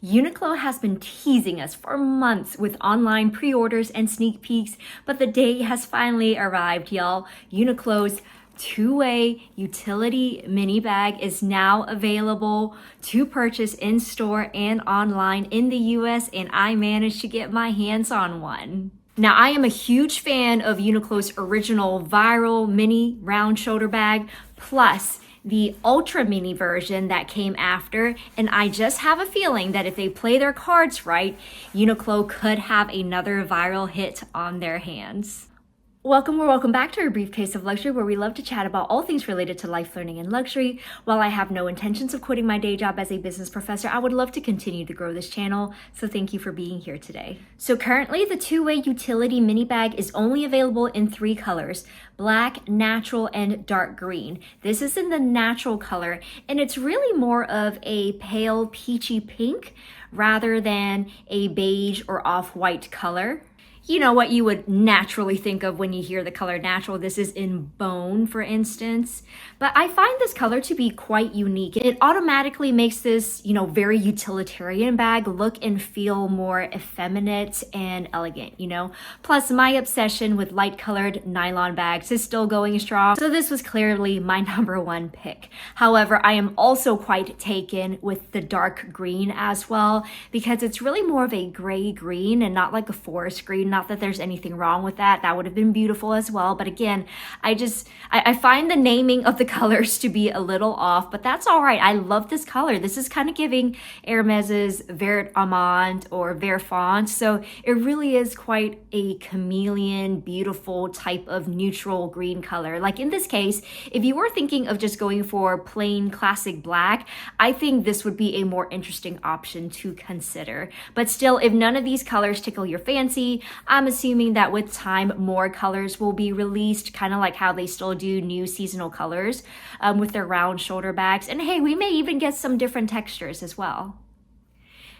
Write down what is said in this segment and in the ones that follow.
Uniqlo has been teasing us for months with online pre-orders and sneak peeks, but the day has finally arrived, y'all. Uniqlo's two-way utility mini bag is now available to purchase in store and online in the US, and I managed to get my hands on one. Now, I am a huge fan of Uniqlo's original viral mini round shoulder bag, plus the ultra mini version that came after, and I just have a feeling that if they play their cards right, Uniqlo could have another viral hit on their hands. Welcome back to our Briefcase of Luxury, where we love to chat about all things related to life, learning, and luxury. While I have no intentions of quitting my day job as a business professor, I would love to continue to grow this channel, so thank you for being here today. So currently, the two-way utility mini bag is only available in 3 colors: black, natural, and dark green. This is in the natural color, and it's really more of a pale peachy pink rather than a beige or off-white color. You know what you would naturally think of when you hear the color natural. This is in bone, for instance. But I find this color to be quite unique. It automatically makes this, very utilitarian bag look and feel more effeminate and elegant, Plus, my obsession with light-colored nylon bags is still going strong, so this was clearly my number 1 pick. However, I am also quite taken with the dark green as well, because it's really more of a gray green and not like a forest green. Not that there's anything wrong with that. That would have been beautiful as well. But again, I find the naming of the colors to be a little off, but that's all right. I love this color. This is kind of giving Hermes's Vert Amande or Vert Font. So it really is quite a chameleon, beautiful type of neutral green color. Like in this case, if you were thinking of just going for plain classic black, I think this would be a more interesting option to consider. But still, if none of these colors tickle your fancy, I'm assuming that with time, more colors will be released, kind of like how they still do new seasonal colors with their round shoulder bags. And hey, we may even get some different textures as well.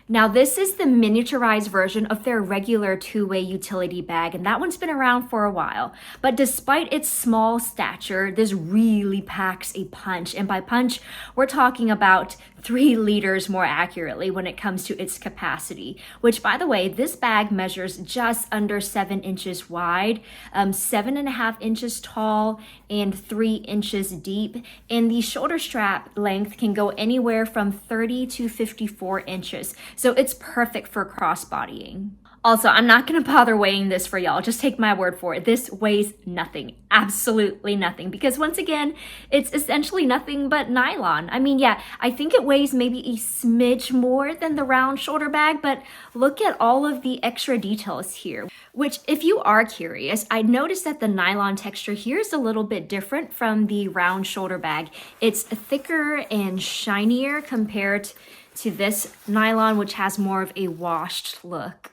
Now, this is the miniaturized version of their regular two-way utility bag, and that one's been around for a while. But despite its small stature, this really packs a punch. And by punch, we're talking about 3 liters more accurately when it comes to its capacity, which, by the way, this bag measures just under 7 inches wide, 7.5 inches tall, and 3 inches deep. And the shoulder strap length can go anywhere from 30 to 54 inches. So it's perfect for crossbodying. Also, I'm not going to bother weighing this for y'all. Just take my word for it. This weighs nothing, absolutely nothing, because once again, it's essentially nothing but nylon. I mean, yeah, I think it weighs maybe a smidge more than the round shoulder bag, but look at all of the extra details here, which if you are curious, I noticed that the nylon texture here is a little bit different from the round shoulder bag. It's thicker and shinier compared to this nylon, which has more of a washed look.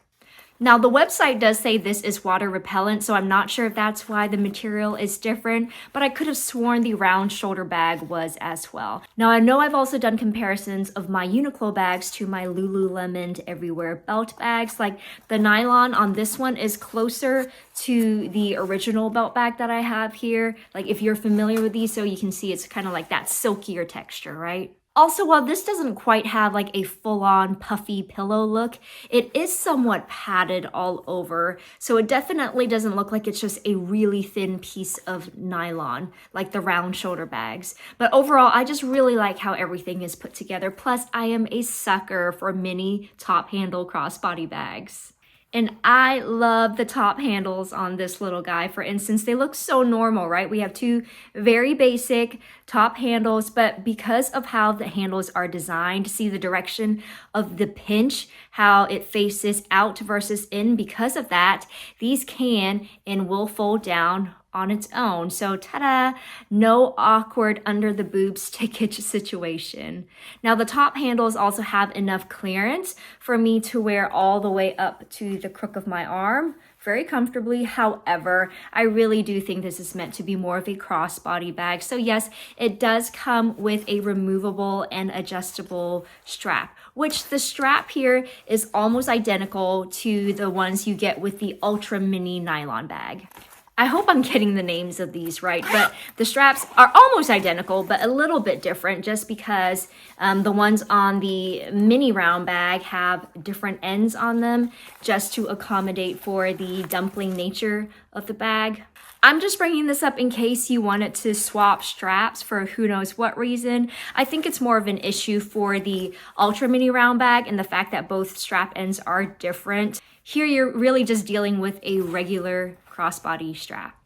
Now, the website does say this is water repellent, so I'm not sure if that's why the material is different, but I could have sworn the round shoulder bag was as well. Now, I know I've also done comparisons of my Uniqlo bags to my Lululemon Everywhere belt bags. Like the nylon on this one is closer to the original belt bag that I have here. Like if you're familiar with these, so you can see it's kind of like that silkier texture, right? Also, while this doesn't quite have like a full-on puffy pillow look, it is somewhat padded all over. So it definitely doesn't look like it's just a really thin piece of nylon, like the round shoulder bags. But overall, I just really like how everything is put together. Plus, I am a sucker for mini top handle crossbody bags. And I love the top handles on this little guy. For instance, they look so normal, right? We have 2 very basic top handles, but because of how the handles are designed, see the direction of the pinch, how it faces out versus in, because of that, these can and will fold down on its own. So ta-da, no awkward under the boob stickage situation. Now the top handles also have enough clearance for me to wear all the way up to the crook of my arm very comfortably. However, I really do think this is meant to be more of a crossbody bag. So yes, it does come with a removable and adjustable strap, which the strap here is almost identical to the ones you get with the ultra mini nylon bag. I hope I'm getting the names of these right, but the straps are almost identical, but a little bit different just because the ones on the mini round bag have different ends on them just to accommodate for the dumpling nature of the bag. I'm just bringing this up in case you wanted to swap straps for who knows what reason. I think it's more of an issue for the ultra mini round bag and the fact that both strap ends are different. Here you're really just dealing with a regular crossbody strap.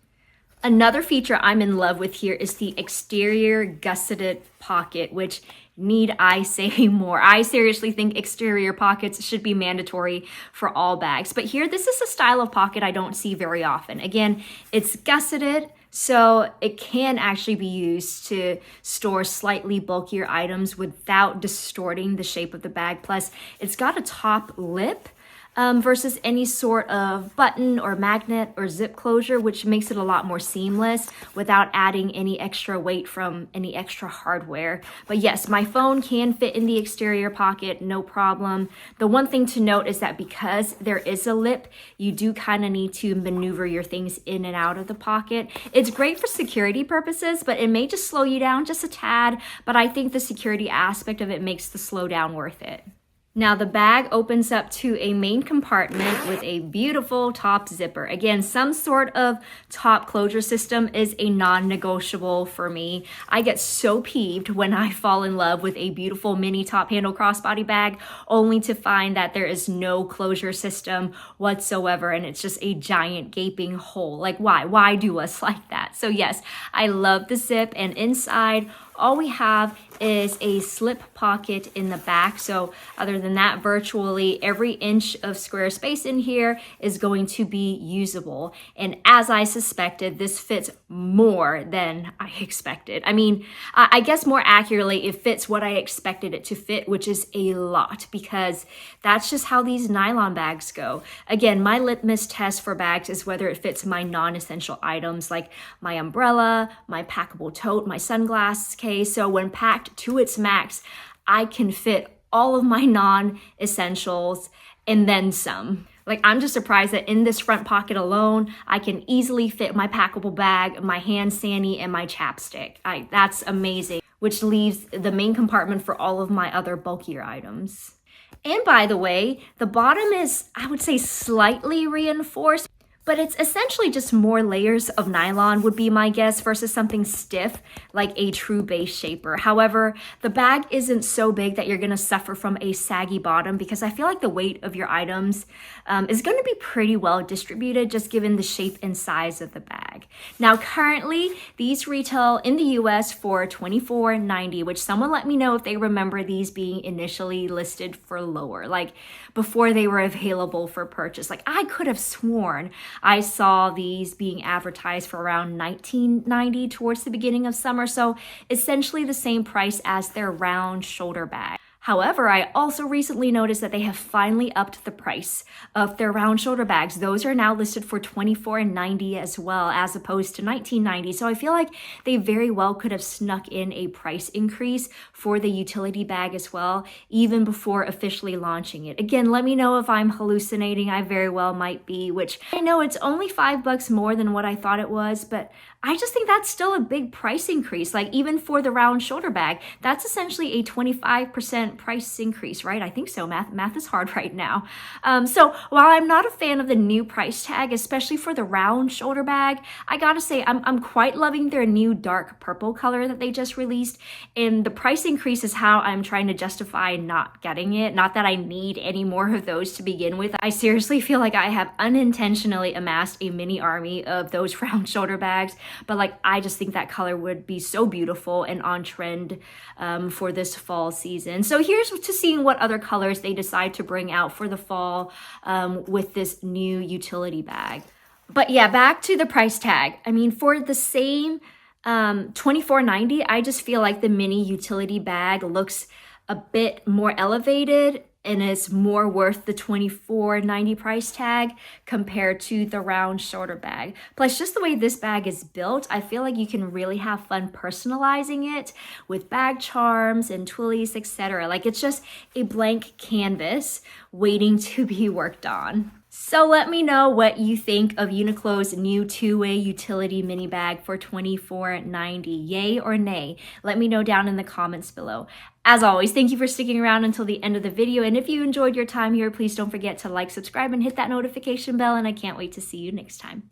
Another feature I'm in love with here is the exterior gusseted pocket, which need I say more? I seriously think exterior pockets should be mandatory for all bags. But here, this is a style of pocket I don't see very often. Again, it's gusseted, so it can actually be used to store slightly bulkier items without distorting the shape of the bag. Plus, it's got a top lip versus any sort of button or magnet or zip closure, which makes it a lot more seamless without adding any extra weight from any extra hardware. But yes, my phone can fit in the exterior pocket, no problem. The one thing to note is that because there is a lip, you do kind of need to maneuver your things in and out of the pocket. It's great for security purposes, but it may just slow you down just a tad, but I think the security aspect of it makes the slowdown worth it. Now the bag opens up to a main compartment with a beautiful top zipper. Again, some sort of top closure system is a non-negotiable for me. I get so peeved when I fall in love with a beautiful mini top handle crossbody bag only to find that there is no closure system whatsoever and it's just a giant gaping hole. Like why? Why do us like that? So yes, I love the zip, and inside all we have is a slip pocket in the back. So other than that, virtually every inch of square space in here is going to be usable. And as I suspected, this fits more than I expected. I mean, I guess more accurately, it fits what I expected it to fit, which is a lot, because that's just how these nylon bags go. Again, my litmus test for bags is whether it fits my non-essential items like my umbrella, my packable tote, my sunglasses case. So when packed to its max, I can fit all of my non-essentials and then some. Like, I'm just surprised that in this front pocket alone, I can easily fit my packable bag, my hand sanitizer, and my chapstick. That's amazing, which leaves the main compartment for all of my other bulkier items. And by the way, the bottom is, I would say, slightly reinforced, but it's essentially just more layers of nylon would be my guess versus something stiff like a true base shaper. However, the bag isn't so big that you're gonna suffer from a saggy bottom because I feel like the weight of your items is gonna be pretty well distributed just given the shape and size of the bag. Now, currently, these retail in the US for $24.90, which someone let me know if they remember these being initially listed for lower, like before they were available for purchase. Like, I could have sworn I saw these being advertised for around $19.90 towards the beginning of summer, so essentially the same price as their round shoulder bag. However, I also recently noticed that they have finally upped the price of their round shoulder bags. Those are now listed for $24.90 as well, as opposed to $19.90. So I feel like they very well could have snuck in a price increase for the utility bag as well, even before officially launching it. Again, let me know if I'm hallucinating. I very well might be, which I know it's only $5 more than what I thought it was, but I just think that's still a big price increase. Like, even for the round shoulder bag, that's essentially a 25% price increase, right? I think so. Math is hard right now. So while I'm not a fan of the new price tag, especially for the round shoulder bag, I gotta say I'm quite loving their new dark purple color that they just released. And the price increase is how I'm trying to justify not getting it. Not that I need any more of those to begin with. I seriously feel like I have unintentionally amassed a mini army of those round shoulder bags. But like, I just think that color would be so beautiful and on trend for this fall season. So here's to seeing what other colors they decide to bring out for the fall with this new utility bag. But yeah, back to the price tag. I mean, for the same $24.90, I just feel like the mini utility bag looks a bit more elevated and is more worth the $24.90 price tag compared to the round shoulder bag. Plus, just the way this bag is built, I feel like you can really have fun personalizing it with bag charms and twillies, etc. Like, it's just a blank canvas waiting to be worked on. So let me know what you think of Uniqlo's new two-way utility mini bag for $24.90. Yay or nay? Let me know down in the comments below. As always, thank you for sticking around until the end of the video. And if you enjoyed your time here, please don't forget to like, subscribe, and hit that notification bell. And I can't wait to see you next time.